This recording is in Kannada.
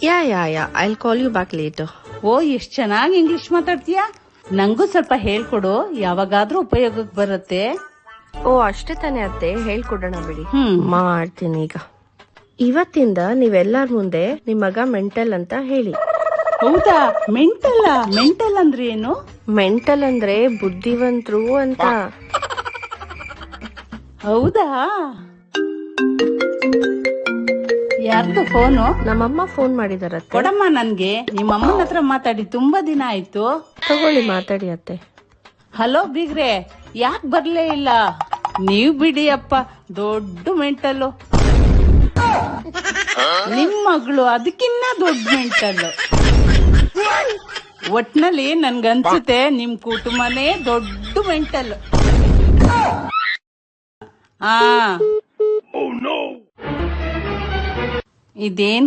Yeah I'll call you back later. ಓ, ಎಷ್ಟ್ ಚೆನ್ನಾಗಿ ಇಂಗ್ಲಿಷ್ ಮಾತಾಡ್ತೀಯಾ. ನಂಗೂ ಸ್ವಲ್ಪ ಹೇಳ್ಕೊಡು, ಯಾವಾಗಾದ್ರೂ ಉಪಯೋಗಕ್ಕೆ ಬರುತ್ತೆ. ಓ ಅಷ್ಟೇ ತಾನೇ ಅತ್ತೆ, ಹೇಳ್ಕೊಡೋಣ ಬಿಡಿ. ಮಾಡ್ತೀನಿ ಈಗ. ಇವತ್ತಿಂದ ನೀವೆಲ್ಲಾರ ಮುಂದೆ ನಿಮ್ ಮಗ ಮೆಂಟಲ್ ಅಂತ ಹೇಳಿ. ಹೌದಾ? ಮೆಂಟಲ್ ಅಂದ್ರೆ ಏನು? ಮೆಂಟಲ್ ಅಂದ್ರೆ ಬುದ್ಧಿವಂತರು ಅಂತ. ಹೌದಾ? ಯಾರ್ದು ಫೋನು? ನಮ್ಮಮ್ಮ ಫೋನ್ ಮಾಡಿದಾರತ್ತೆ. ಕೊಡಮ್ಮ ನನ್ಗೆ. ನಿಮ್ಮಮ್ಮನ ಹತ್ರ ಮಾತಾಡಿ ತುಂಬಾ ದಿನ ಆಯ್ತು. ತಗೊಳ್ಳಿ ಮಾತಾಡಿ ಅತ್ತೆ. ಹಲೋ ಬೀಗ್ರೆ, ಯಾಕೆ ಬರ್ಲೇ ಇಲ್ಲ? ನೀವ್ ಬಿಡಿ ಅಪ್ಪ, ದೊಡ್ಡ ಮೆಂಟಲ್ಲು. ನಿಮ್ ಮಗಳು ಅದಕ್ಕಿನ್ನ ದೊಡ್ಡ ಮೆಂಟಲ್ಲು. ಒಟ್ನಲ್ಲಿ ನನ್ಗನ್ಸುತ್ತೆ ನಿಮ್ ಕುಟುಂಬನೇ ದೊಡ್ಡ ಮೆಂಟಲ್. ಇದೇನ್